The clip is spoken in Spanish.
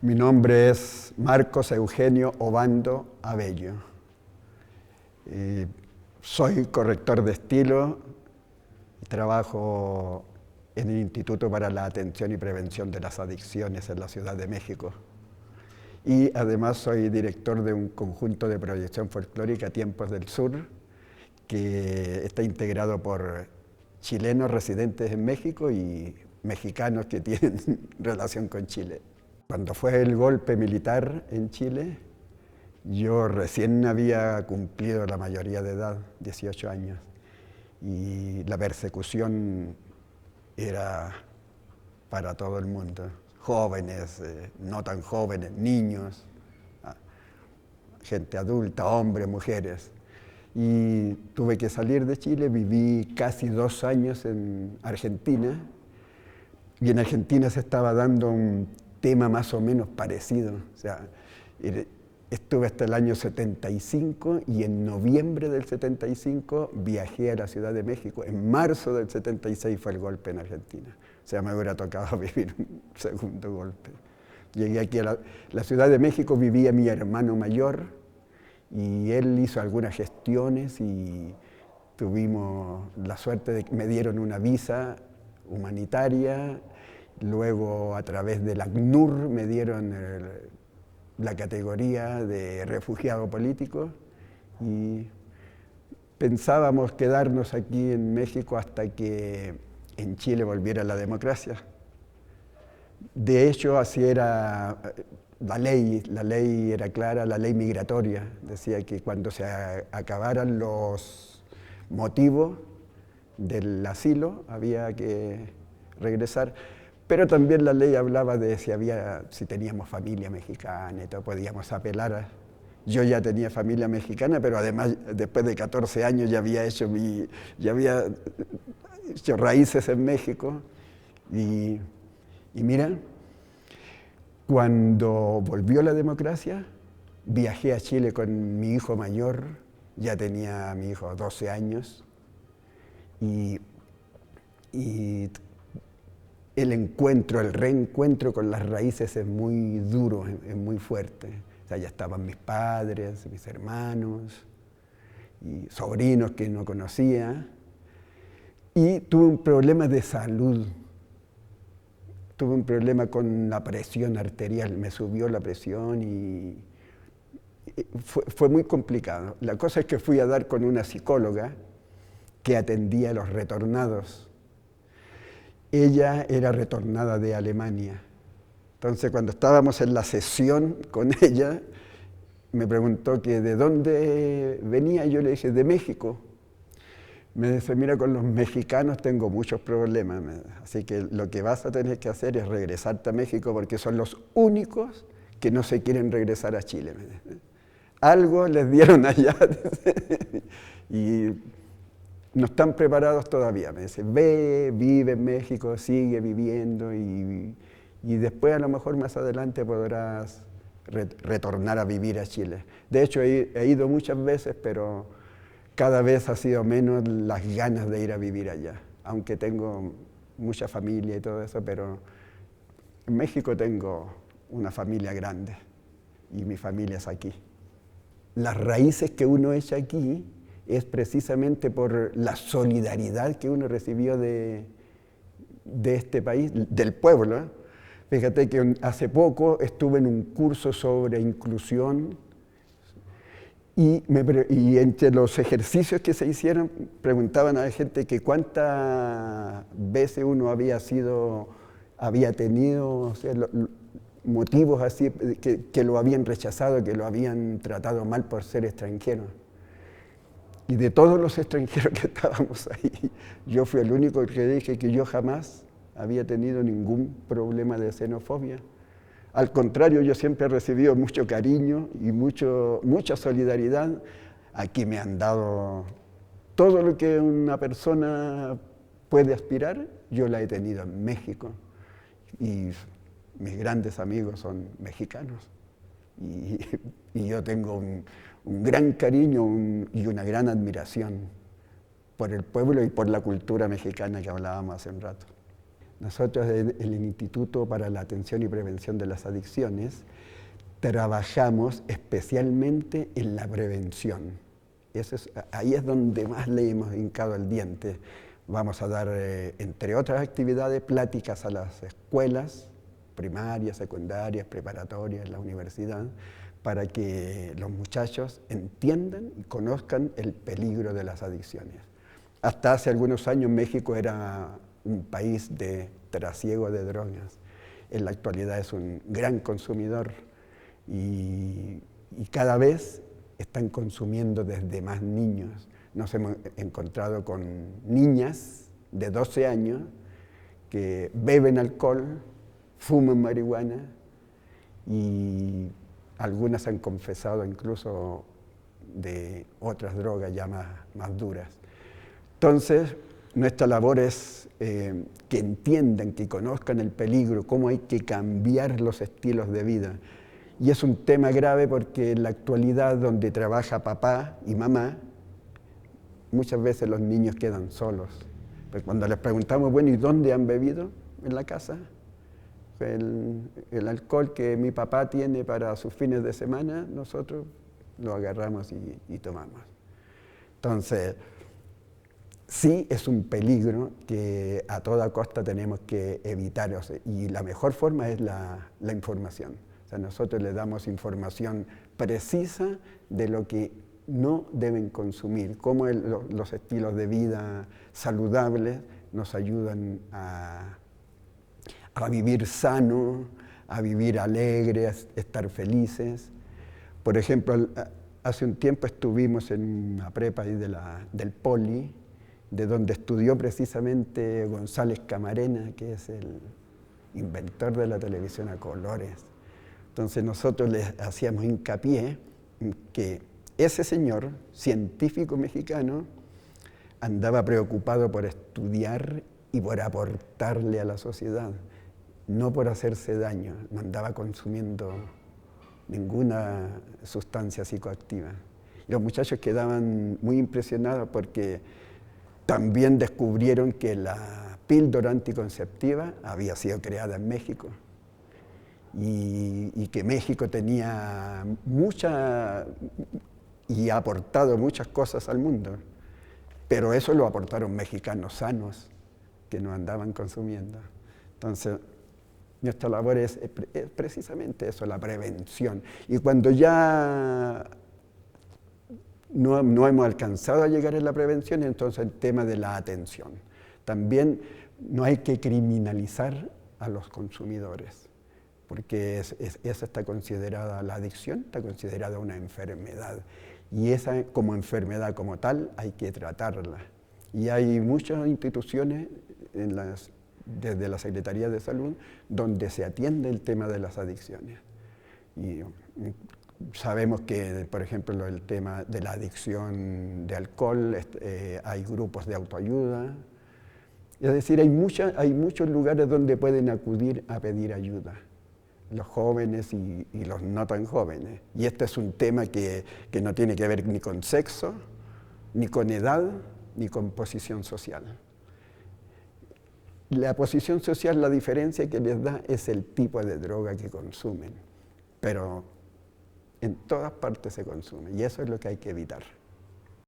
Mi nombre es Marcos Eugenio Obando Abello. Soy corrector de estilo y trabajo en el Instituto para la Atención y Prevención de las Adicciones en la Ciudad de México. Y además soy director de un conjunto de proyección folclórica Tiempos del Sur, que está integrado por chilenos residentes en México y mexicanos que tienen relación con Chile. Cuando fue el golpe militar en Chile, yo recién había cumplido la mayoría de edad, 18 años, y la persecución era para todo el mundo, jóvenes, no tan jóvenes, niños, gente adulta, hombres, mujeres. Y tuve que salir de Chile, viví casi 2 años en Argentina, y en Argentina se estaba dando un tema más o menos parecido. O sea, estuve hasta el año 75 y en noviembre del 75 viajé a la Ciudad de México. En marzo del 76 fue el golpe en Argentina. O sea, me hubiera tocado vivir un segundo golpe. Llegué aquí a la Ciudad de México, vivía mi hermano mayor y él hizo algunas gestiones y tuvimos la suerte de que me dieron una visa humanitaria. Luego, a través del ACNUR, me dieron la categoría de refugiado político y pensábamos quedarnos aquí en México hasta que en Chile volviera la democracia. De hecho, así era la ley era clara, la ley migratoria. Decía que cuando se acabaran los motivos del asilo había que regresar. Pero también la ley hablaba de si teníamos familia mexicana y todo, podíamos apelar. Yo ya tenía familia mexicana, pero además después de 14 años ya había hecho raíces en México. Y mira, cuando volvió la democracia, viajé a Chile con mi hijo mayor, ya tenía mi hijo 12 años, y el reencuentro con las raíces es muy duro, es muy fuerte. O sea, ya estaban mis padres, mis hermanos y sobrinos que no conocía. Y tuve un problema de salud. Tuve un problema con la presión arterial. Me subió la presión y fue muy complicado. La cosa es que fui a dar con una psicóloga que atendía a los retornados. Ella era retornada de Alemania. Entonces, cuando estábamos en la sesión con ella, me preguntó que de dónde venía. Yo le dije, de México. Me dice, mira, con los mexicanos tengo muchos problemas, así que lo que vas a tener que hacer es regresarte a México porque son los únicos que no se quieren regresar a Chile. Algo les dieron allá y no están preparados todavía. Me dice, vive en México, sigue viviendo y después a lo mejor más adelante podrás retornar a vivir a Chile. De hecho, he ido muchas veces, pero cada vez ha sido menos las ganas de ir a vivir allá. Aunque tengo mucha familia y todo eso, pero en México tengo una familia grande y mi familia es aquí. Las raíces que uno echa aquí es precisamente por la solidaridad que uno recibió de este país, del pueblo. Fíjate que hace poco estuve en un curso sobre inclusión y entre los ejercicios que se hicieron preguntaban a la gente que cuántas veces uno había tenido, o sea, motivos así que lo habían rechazado, que lo habían tratado mal por ser extranjero. Y de todos los extranjeros que estábamos ahí, yo fui el único que dije que yo jamás había tenido ningún problema de xenofobia. Al contrario, yo siempre he recibido mucho cariño y mucha solidaridad. Aquí me han dado todo lo que una persona puede aspirar, yo la he tenido en México. Y mis grandes amigos son mexicanos. Y yo tengo un gran cariño y una gran admiración por el pueblo y por la cultura mexicana que hablábamos hace un rato. Nosotros en el Instituto para la Atención y Prevención de las Adicciones trabajamos especialmente en la prevención. Ahí es donde más le hemos hincado el diente. Vamos a dar, entre otras actividades, pláticas a las escuelas primarias, secundarias, preparatorias, la universidad, para que los muchachos entiendan y conozcan el peligro de las adicciones. Hasta hace algunos años México era un país de trasiego de drogas. En la actualidad es un gran consumidor y cada vez están consumiendo desde más niños. Nos hemos encontrado con niñas de 12 años que beben alcohol, fuman marihuana y algunas han confesado incluso de otras drogas ya más duras. Entonces, nuestra labor es que entiendan, que conozcan el peligro, cómo hay que cambiar los estilos de vida. Y es un tema grave porque en la actualidad, donde trabaja papá y mamá, muchas veces los niños quedan solos. Pues cuando les preguntamos, bueno, ¿y dónde han bebido? En la casa. El alcohol que mi papá tiene para sus fines de semana, nosotros lo agarramos y tomamos. Entonces, sí es un peligro que a toda costa tenemos que evitar, o sea, y la mejor forma es la información. O sea, nosotros les damos información precisa de lo que no deben consumir, cómo los estilos de vida saludables nos ayudan a vivir sano, a vivir alegres, estar felices. Por ejemplo, hace un tiempo estuvimos en una prepa ahí del Poli, de donde estudió precisamente González Camarena, que es el inventor de la televisión a colores. Entonces nosotros les hacíamos hincapié en que ese señor, científico mexicano, andaba preocupado por estudiar y por aportarle a la sociedad, no por hacerse daño, no andaba consumiendo ninguna sustancia psicoactiva. Y los muchachos quedaban muy impresionados porque también descubrieron que la píldora anticonceptiva había sido creada en México y que México tenía y ha aportado muchas cosas al mundo, pero eso lo aportaron mexicanos sanos que no andaban consumiendo. Entonces, nuestra labor es precisamente eso, la prevención. Y cuando ya no hemos alcanzado a llegar en la prevención, entonces el tema de la atención. También no hay que criminalizar a los consumidores, porque esa está considerada, la adicción está considerada una enfermedad. Y esa, como enfermedad como tal, hay que tratarla. Y hay muchas instituciones desde la Secretaría de Salud donde se atiende el tema de las adicciones. Y sabemos que, por ejemplo, el tema de la adicción de alcohol, hay grupos de autoayuda. Es decir, hay muchos lugares donde pueden acudir a pedir ayuda, los jóvenes y los no tan jóvenes. Y este es un tema que no tiene que ver ni con sexo, ni con edad, ni con posición social. La posición social, la diferencia que les da es el tipo de droga que consumen, pero en todas partes se consume y eso es lo que hay que evitar.